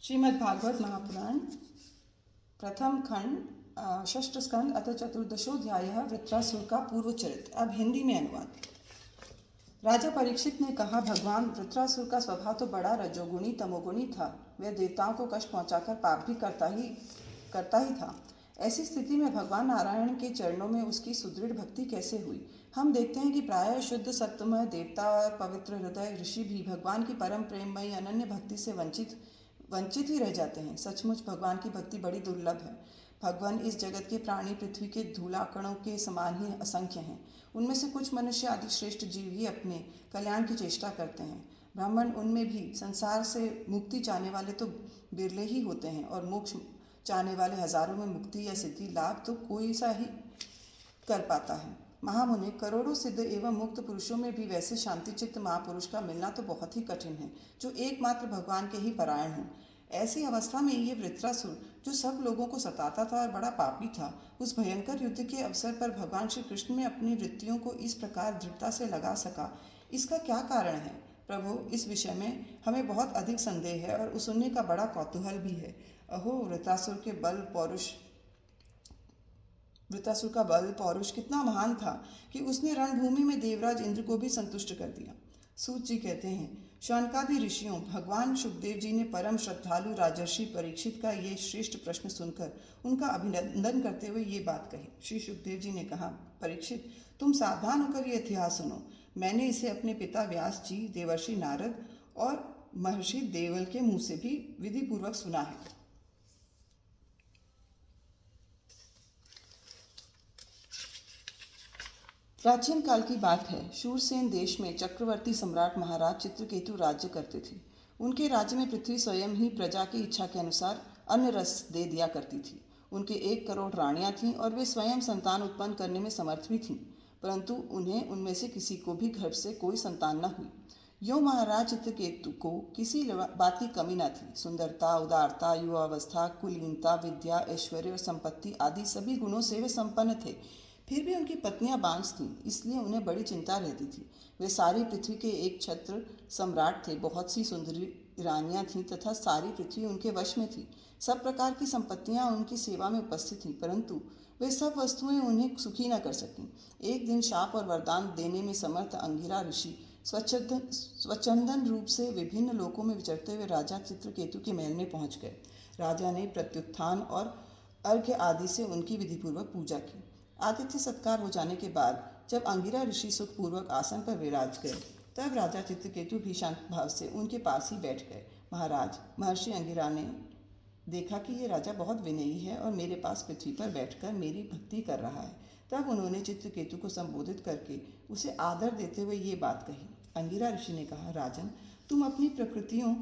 श्रीमद् भागवत महापुराण प्रथम खंड षष्ठ स्कंद अथ चतुर्दशोध्याय वृत्रासुर का पूर्वचरित। अब हिंदी में अनुवाद। राजा परीक्षित ने कहा, भगवान वृत्रासुर का स्वभाव तो बड़ा रजोगुणी तमोगुणी था। वह देवताओं को कष्ट पहुंचाकर पाप भी करता ही था। ऐसी स्थिति में भगवान नारायण के चरणों में उसकी सुदृढ़ भक्ति कैसे हुई। हम देखते हैं कि प्रायः शुद्ध सत्वमय देवता और पवित्र हृदय ऋषि भी भगवान की परम प्रेममयी अनन्य भक्ति से वंचित ही रह जाते हैं। सचमुच भगवान की भक्ति बड़ी दुर्लभ है। भगवान इस जगत के प्राणी पृथ्वी के धूलाकणों के समान ही असंख्य हैं। उनमें से कुछ मनुष्य आदि श्रेष्ठ जीव ही अपने कल्याण की चेष्टा करते हैं। ब्राह्मण उनमें भी संसार से मुक्ति चाहने वाले तो बिरले ही होते हैं, और मोक्ष चाहने वाले हजारों में मुक्ति या सिद्धि लाभ तो कोई सा ही कर पाता है। महामुनि, करोड़ों सिद्ध एवं मुक्त पुरुषों में भी वैसे शांति चित्त महापुरुष का मिलना तो बहुत ही कठिन है, जो एकमात्र भगवान के ही परायण हों। ऐसी अवस्था में ये वृत्रासुर, जो सब लोगों को सताता था और बड़ा पापी था, उस भयंकर युद्ध के अवसर पर भगवान श्री कृष्ण में अपनी वृत्तियों को इस प्रकार दृढ़ता से लगा सका। इसका क्या कारण है? प्रभु, इस विषय में हमें बहुत अधिक संदेह है और सुनने का बड़ा कौतूहल भी है। अहो, वृत्रासुर का बल पौरुष कितना महान था कि उसने रणभूमि में देवराज इंद्र को भी संतुष्ट कर दिया। सूत जी कहते हैं, शौनकादि ऋषियों, भगवान सुखदेव जी ने परम श्रद्धालु राजर्षि परीक्षित का ये श्रेष्ठ प्रश्न सुनकर उनका अभिनंदन करते हुए ये बात कही। श्री सुखदेव जी ने कहा, परीक्षित, तुम सावधान होकर ये इतिहास सुनो। मैंने इसे अपने पिता व्यास जी, देवर्षि नारद और महर्षि देवल के मुंह से भी विधि पूर्वक सुना है। प्राचीन काल की बात है। शूरसेन देश में चक्रवर्ती सम्राट महाराज चित्रकेतु राज्य करते थे। उनके राज्य में पृथ्वी स्वयं ही प्रजा की इच्छा के अनुसार अन्न रस दे दिया करती थी। उनके 1 करोड़ रानियां थीं और वे स्वयं संतान उत्पन्न करने में समर्थ भी थीं, परंतु उन्हें उनमें से किसी को भी गर्भ से कोई संतान न हुई। यो महाराज चित्रकेतु को किसी बात की कमी न थी। सुंदरता, उदारता, युवावस्था, कुलीनता, विद्या, ऐश्वर्य और संपत्ति आदि सभी गुणों से वे संपन्न थे। फिर भी उनकी पत्नियां बांझ थीं, इसलिए उन्हें बड़ी चिंता रहती थी। वे सारी पृथ्वी के एक छत्र सम्राट थे। बहुत सी सुंदरी रानियां थीं तथा सारी पृथ्वी उनके वश में थी। सब प्रकार की संपत्तियां उनकी सेवा में उपस्थित थीं, परंतु वे सब वस्तुएं उन्हें सुखी न कर सकीं। एक दिन शाप और वरदान देने में समर्थ अंगिरा ऋषि स्वच्छंदन रूप से विभिन्न लोकों में विचरते हुए राजा चित्रकेतु के महल में पहुंच गए। राजा ने प्रत्युत्थान और अर्घ्य आदि से उनकी विधिपूर्वक पूजा की। आतिथ्य सत्कार हो जाने के बाद जब अंगिरा ऋषि सुखपूर्वक आसन पर विराज गए, तब राजा चित्रकेतु भी शांत भाव से उनके पास ही बैठ गए। महाराज, महर्षि अंगिरा ने देखा कि ये राजा बहुत विनयी है और मेरे पास पृथ्वी पर बैठकर मेरी भक्ति कर रहा है। तब उन्होंने चित्रकेतु को संबोधित करके उसे आदर देते हुए ये बात कही। अंगिरा ऋषि ने कहा, राजन, तुम अपनी प्रकृतियों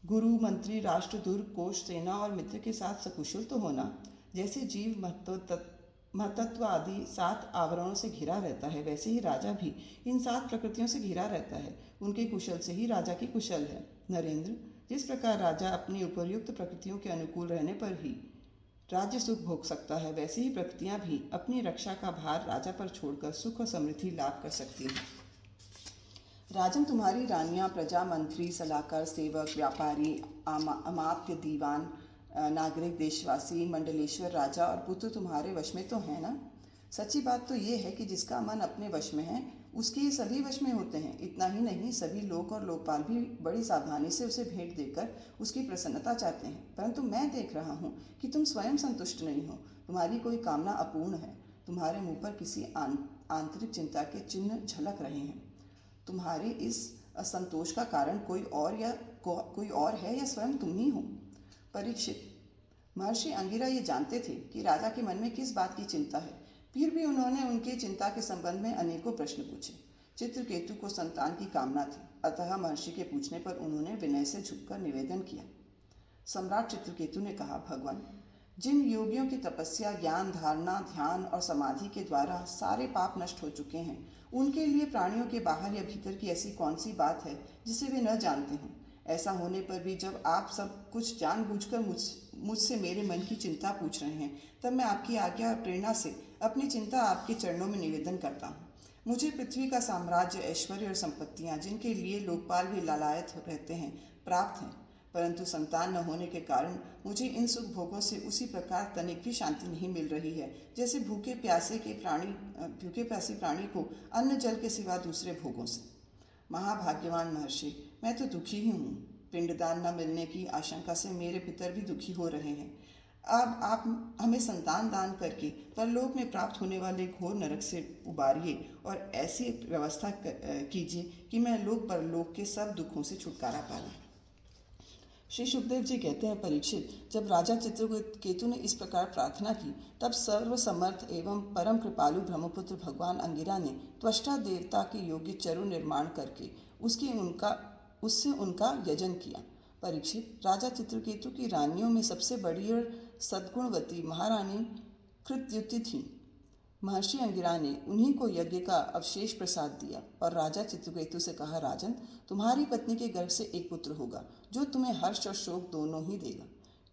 गुरु, मंत्री, राष्ट्र, दुर्ग, कोष, सेना और मित्र के साथ सकुशल तो होना। जैसे जीव महतत्व आदि 7 आवरणों से घिरा रहता है, वैसे ही राजा भी इन 7 प्रकृतियों से घिरा रहता है। उनके कुशल से ही राजा की कुशल है। नरेंद्र, जिस प्रकार राजा अपनी उपर्युक्त प्रकृतियों के अनुकूल रहने पर ही राज्य सुख भोग सकता है, वैसे ही प्रकृतियां भी अपनी रक्षा का भार राजा पर छोड़कर सुख और समृद्धि लाभ कर सकती हैं। राजन, तुम्हारी रानियां, प्रजा, मंत्री, सलाहकार, सेवक, व्यापारी, अमात्य, दीवान, नागरिक, देशवासी, मंडलेश्वर, राजा और पुत्र तुम्हारे वश में तो है ना? सच्ची बात तो ये है कि जिसका मन अपने वश में है, उसके ये सभी वश में होते हैं। इतना ही नहीं, सभी लोक और लोकपाल भी बड़ी सावधानी से उसे भेंट देकर उसकी प्रसन्नता चाहते हैं। परंतु मैं देख रहा हूँ कि तुम स्वयं संतुष्ट नहीं हो। तुम्हारी कोई कामना अपूर्ण है। तुम्हारे मुँह पर किसी आंतरिक चिंता के चिन्ह झलक रहे हैं। तुम्हारे इस असंतोष का कारण कोई और है या स्वयं तुम ही हो? परीक्षित, महर्षि अंगिरा ये जानते थे कि राजा के मन में किस बात की चिंता है, फिर भी उन्होंने उनके चिंता के संबंध में अनेकों प्रश्न पूछे। चित्रकेतु को संतान की कामना थी, अतः महर्षि के पूछने पर उन्होंने विनय से झुककर निवेदन किया। सम्राट चित्रकेतु ने कहा, भगवान, जिन योगियों की तपस्या, ज्ञान, धारणा, ध्यान और समाधि के द्वारा सारे पाप नष्ट हो चुके हैं, उनके लिए प्राणियों के बाहर या भीतर की ऐसी कौन सी बात है जिसे वे न जानते हों? ऐसा होने पर भी जब आप सब कुछ जानबूझकर मुझसे मेरे मन की चिंता पूछ रहे हैं, तब मैं आपकी आज्ञा और प्रेरणा से अपनी चिंता आपके चरणों में निवेदन करता हूँ। मुझे पृथ्वी का साम्राज्य, ऐश्वर्य और संपत्तियाँ, जिनके लिए लोकपाल भी लालायत रहते हैं, प्राप्त हैं, परंतु संतान न होने के कारण मुझे इन सुख भोगों से उसी प्रकार तनिक भी शांति नहीं मिल रही है जैसे भूखे प्यासे प्राणी को अन्न जल के सिवा दूसरे भोगों से। महाभाग्यवान महर्षि, मैं तो दुखी ही हूँ। पिंडदान न मिलने की आशंका से मेरे पितर भी दुखी हो रहे हैं। अब आप हमें संतान दान करके परलोक में प्राप्त होने वाले घोर नरक से उबारिए और ऐसी व्यवस्था कीजिए कि मैं लोक परलोक के सब दुखों से छुटकारा पाऊं। श्री सुखदेव जी कहते हैं, परीक्षित, जब राजा चित्रकेतु ने इस प्रकार प्रार्थना की तब सर्वसमर्थ एवं परम कृपालु ब्रह्मपुत्र भगवान अंगिरा ने त्वष्टा देवता के योग्य चरु निर्माण करके उससे उनका यजन किया। परीक्षित, राजा चित्रकेतु की रानियों में सबसे बड़ी और सद्गुणवती महारानी कृतयुति थी। महर्षि अंगिरा ने उन्हीं को यज्ञ का अवशेष प्रसाद दिया और राजा चित्रकेतु से कहा, राजन, तुम्हारी पत्नी के गर्भ से एक पुत्र होगा जो तुम्हें हर्ष और शोक दोनों ही देगा।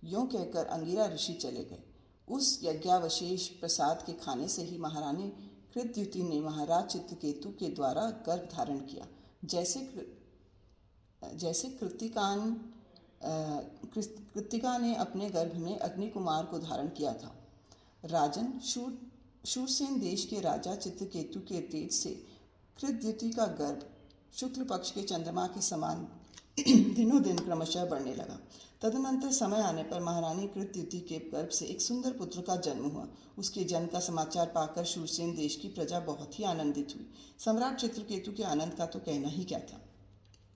यूं कहकर अंगिरा ऋषि चले गए। उस यज्ञावशेष प्रसाद के खाने से ही महारानी कृतयुति ने महाराज चित्रकेतु के द्वारा गर्भ धारण किया, जैसे कृत्तिका ने अपने गर्भ में अग्नि कुमार को धारण किया था। राजन, शूरसेन देश के राजा चित्रकेतु के तेज से कृतयुति का गर्भ शुक्ल पक्ष के चंद्रमा के समान दिनों दिन क्रमशः बढ़ने लगा। तदनंतर समय आने पर महारानी कृतयुति के गर्भ से एक सुंदर पुत्र का जन्म हुआ। उसके जन्म का समाचार पाकर शूरसेन देश की प्रजा बहुत ही आनंदित हुई। सम्राट चित्रकेतु के आनंद का तो कहना ही क्या था।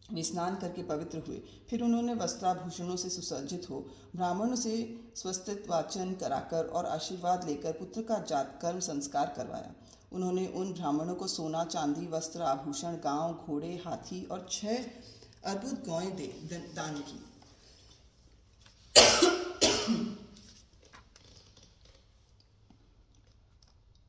वे स्नान करके पवित्र हुए। फिर उन्होंने वस्त्राभूषणों से सुसज्जित हो ब्राह्मणों से स्वस्तित्व वाचन कराकर और आशीर्वाद लेकर पुत्र का जात कर्म संस्कार करवाया। उन्होंने उन ब्राह्मणों को सोना, चांदी, वस्त्र, आभूषण, गांव, घोड़े, हाथी और 6 अद्भुत गौएं दान की।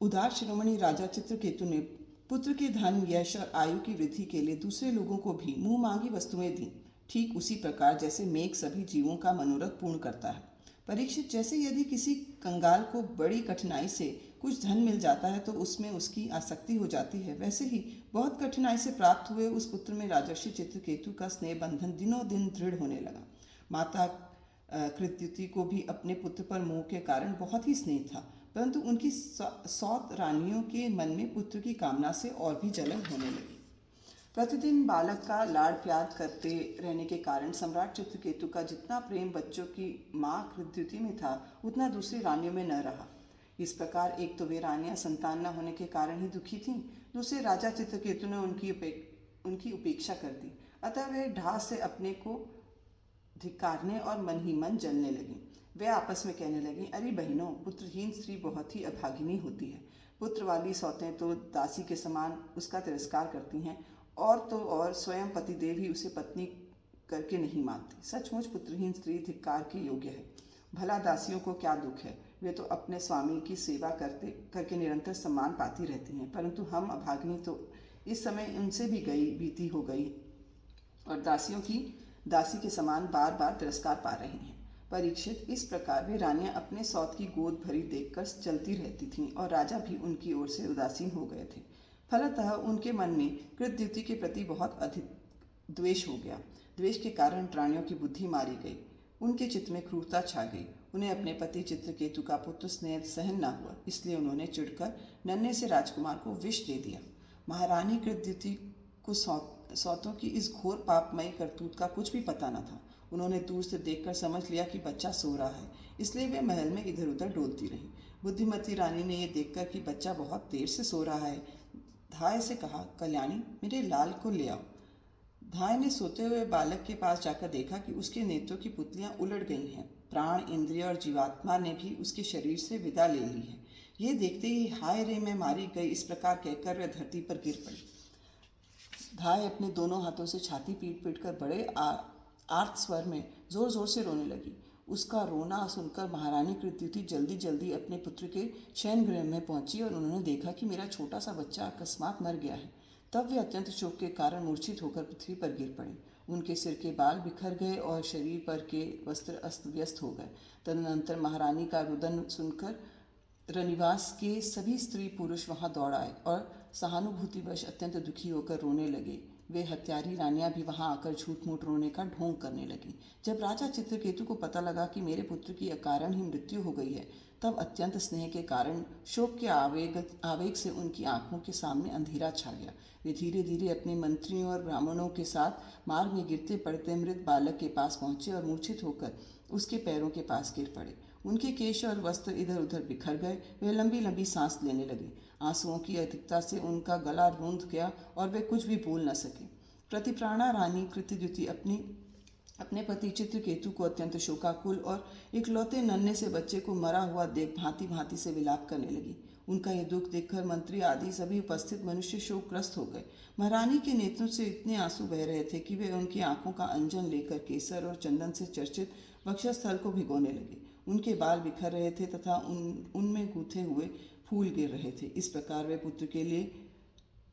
उदार शिरोमणि राजा चित्रकेतु ने पुत्र के धन, यश और आयु की वृद्धि के लिए दूसरे लोगों को भी मुंह मांगी वस्तुएं दी, ठीक उसी प्रकार जैसे मेघ सभी जीवों का मनोरथ पूर्ण करता है। परीक्षित, जैसे यदि किसी कंगाल को बड़ी कठिनाई से कुछ धन मिल जाता है तो उसमें उसकी आसक्ति हो जाती है, वैसे ही बहुत कठिनाई से प्राप्त हुए उस पुत्र में राजर्षि चित्रकेतु का स्नेह बंधन दिनों दिन दृढ़ होने लगा। माता कृतयुति को भी अपने पुत्र पर मोह के कारण बहुत ही स्नेह था, परंतु उनकी 100 रानियों के मन में पुत्र की कामना से और भी जलन होने लगी। प्रतिदिन बालक का लाड़ प्यार करते रहने के कारण सम्राट चित्रकेतु का जितना प्रेम बच्चों की माँ कृतयुति में था उतना दूसरी रानियों में न रहा। इस प्रकार एक तो वे रानियां संतान न होने के कारण ही दुखी थीं, दूसरे राजा चित्रकेतु ने उनकी उपेक्षा कर दी, अतः वे ढास से अपने को धिक्कारने और मन ही मन जलने लगी। वे आपस में कहने लगी, अरे बहनों, पुत्रहीन स्त्री बहुत ही अभागिनी होती है। पुत्र वाली सौतें तो दासी के समान उसका तिरस्कार करती हैं और तो और स्वयं पतिदेव ही उसे पत्नी करके नहीं मानते। सचमुच पुत्रहीन स्त्री धिक्कार के योग्य है। भला दासियों को क्या दुख है, वे तो अपने स्वामी की सेवा करके निरंतर सम्मान पाती रहती हैं, परंतु हम अभागिनी तो इस समय उनसे भी बीती हो गई और दासी के समान बार बार तिरस्कार पा रही हैं। परीक्षित, इस प्रकार वे रानियां अपने सौत की गोद भरी देखकर चलती रहती थीं और राजा भी उनकी ओर से उदासीन हो गए थे। फलतः उनके मन में कृतयुति के प्रति बहुत अधिक द्वेष हो गया। द्वेष के कारण रानियों की बुद्धि मारी गई, उनके चित्त में क्रूरता छा गई। उन्हें अपने पति चित्रकेतु का पुत्र स्नेह सहन न हुआ, इसलिए उन्होंने चिढ़कर नन्हे से राजकुमार को विष दे दिया। महारानी कृतयुति को सौतों की इस घोर पापमयी करतूत का कुछ भी पता न था। उन्होंने दूर से देखकर समझ लिया कि बच्चा सो रहा है, इसलिए वे महल में इधर उधर डोलती रहीं। बुद्धिमती रानी ने यह देखकर कि बच्चा बहुत देर से सो रहा है, धाय से कहा, कल्याणी, मेरे लाल को ले आओ। धाय ने सोते हुए बालक के पास जाकर देखा कि उसके नेत्रों की पुतलियां उलट गई हैं। प्राण, इंद्रिय और जीवात्मा ने भी उसके शरीर से विदा ले ली है। ये देखते ही हाय रे मैं मारी गई, इस प्रकार कहकर वह धरती पर गिर पड़ी। धाय अपने दोनों हाथों से छाती पीट पीट कर बड़े आर्त स्वर में जोर जोर से रोने लगी। उसका रोना सुनकर महारानी कृतयुति जल्दी जल्दी अपने पुत्र के शयन गृह में पहुंची और उन्होंने देखा कि मेरा छोटा सा बच्चा अकस्मात मर गया है। तब वे अत्यंत शोक के कारण मूर्छित होकर पृथ्वी पर गिर पड़े। उनके सिर के बाल बिखर गए और शरीर पर के वस्त्र अस्त व्यस्त हो गए। तदनंतर महारानी का रुदन सुनकर रनिवास के सभी स्त्री पुरुष वहां दौड़ आए और सहानुभूतिवश अत्यंत दुखी होकर रोने लगे। वे हत्यारी रानियां भी वहां आकर झूठ मूठ रोने का ढोंग करने लगी। जब राजा चित्रकेतु को पता लगा कि मेरे पुत्र की अकारण ही मृत्यु हो गई है, तब अत्यंत स्नेह के कारण शोक के आवेग से उनकी आंखों के सामने अंधेरा छा गया। वे धीरे धीरे अपने मंत्रियों और ब्राह्मणों के साथ मार्ग में गिरते पड़ते मृत बालक के पास पहुंचे और मूर्छित होकर उसके पैरों के पास गिर पड़े। उनके केश और वस्त्र इधर उधर बिखर गए। वे लंबी लंबी सांस लेने लगे। आंसुओं की अधिकता से उनका गला रूंध गया और वे कुछ भी बोल न सके। प्रतिप्राणा रानी कृतद्युति अपने पति चित्रकेतु को अत्यंत शोकाकुल और इकलौते नन्हे से बच्चे को मरा हुआ देख भांति भांति से विलाप करने लगी। उनका यह दुख देखकर मंत्री आदि सभी उपस्थित मनुष्य शोकग्रस्त हो गए। महारानी के नेत्रों से इतने आंसू बह रहे थे कि वे उनकी आंखों का अंजन लेकर केसर और चंदन से चर्चित वक्षस्थल को भिगोने लगे। उनके बाल बिखर रहे थे तथा उनमें गूंथे हुए फूल गिर रहे थे। इस प्रकार वे पुत्र के लिए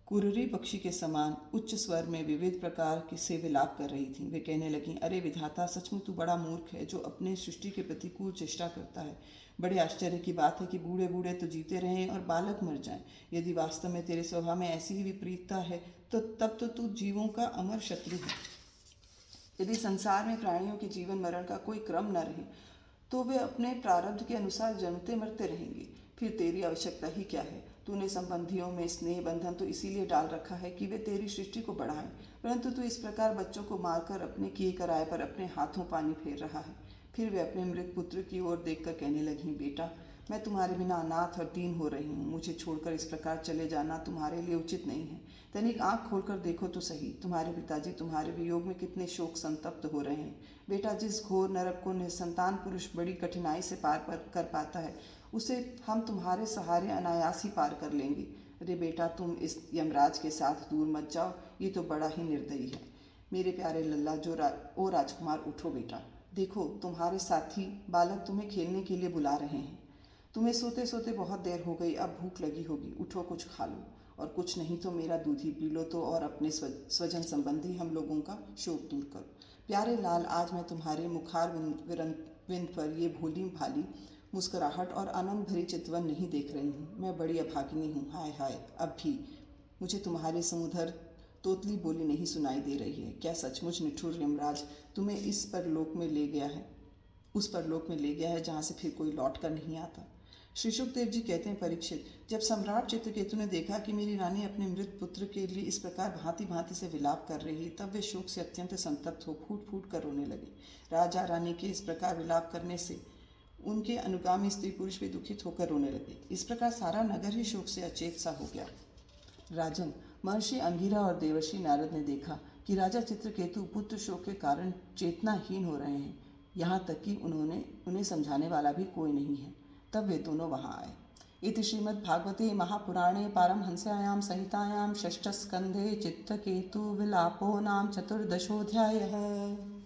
कुररी पक्षी के समान उच्च स्वर में विविध प्रकार से विलाप कर रही थीं। वे कहने लगीं, अरे विधाता, सचमुच तू बड़ा मूर्ख है जो अपने सृष्टि के प्रतिकूल चेष्टा करता है। बड़े आश्चर्य की बात है कि बूढ़े बूढ़े तो जीते रहें और बालक मर जाएं। यदि वास्तव में तेरे स्वभाव में ऐसी ही विपरीतता है तो तब तो तू जीवों का अमर शत्रु है। यदि संसार में प्राणियों के जीवन मरण का कोई क्रम न रहे तो वे अपने प्रारब्ध के अनुसार जन्मते मरते रहेंगे। फिर तेरी आवश्यकता ही क्या है? तूने संबंधियों में स्नेह बंधन तो इसीलिए डाल रखा है कि वे तेरी सृष्टि को बढ़ाएं, परंतु तू इस प्रकार बच्चों को मारकर अपने किए कराए पर अपने हाथों पानी फेर रहा है। फिर वे अपने मृत पुत्र की ओर देखकर कहने लगी, बेटा, मैं तुम्हारे बिना अनाथ और दीन हो रही हूँ। मुझे छोड़कर इस प्रकार चले जाना तुम्हारे लिए उचित नहीं है। तनिक आंख खोलकर देखो तो सही, तुम्हारे पिताजी तुम्हारे वियोग में कितने शोक संतप्त हो रहे हैं। बेटा, जिस घोर नरक को निसंतान पुरुष बड़ी कठिनाई से पार कर पाता है, उसे हम तुम्हारे सहारे अनायास ही पार कर लेंगे। अरे बेटा, तुम इस यमराज के साथ दूर मत जाओ, ये तो बड़ा ही निर्दयी है। मेरे प्यारे लल्ला ओ राजकुमार, उठो बेटा। देखो, तुम्हारे साथी बालक तुम्हें खेलने के लिए बुला रहे हैं। तुम्हें सोते सोते बहुत देर हो गई, अब भूख लगी होगी। उठो, कुछ खा लो, और कुछ नहीं तो मेरा दूध ही पी लो तो, और अपने स्वजन संबंधी हम लोगों का शोक दूर करो। प्यारे लाल, आज मैं तुम्हारे मुखार विंद पर ये भोली भाली मुस्कुराहट और आनंद भरी चितवन नहीं देख रही हूँ। मैं बड़ी अभागिनी हूँ। हाय हाय, अब भी मुझे तुम्हारी समुधर तोतली बोली नहीं सुनाई दे रही है। क्या सचमुच निठुर यमराज तुम्हें उस परलोक में ले गया है जहाँ से फिर कोई लौट कर नहीं आता? श्री शुकदेव जी कहते हैं, परीक्षित, जब सम्राट चित्रकेतु ने देखा कि मेरी रानी अपने मृत पुत्र के लिए इस प्रकार भांति भांति से विलाप कर रही, तब वे शोक से अत्यंत संतप्त हो फूट फूट कर रोने लगे। राजा रानी के इस प्रकार विलाप करने से उनके अनुगामी स्त्री पुरुष भी दुखित होकर रोने लगे। इस प्रकार सारा नगर ही शोक से अचेत सा हो गया। राजन, महर्षि अंगिरा और देवर्षि नारद ने देखा कि राजा चित्रकेतु पुत्र शोक के कारण चेतनाहीन हो रहे हैं, यहाँ तक कि उन्हें समझाने वाला भी कोई नहीं है। तब वे दोनों वहाँ आए। इति श्रीमद्भागवते महापुराणे पारमहंस्यायां संहितायां षष्ठस्कन्धे चित्रकेतु विलापो नाम 14 अध्यायः।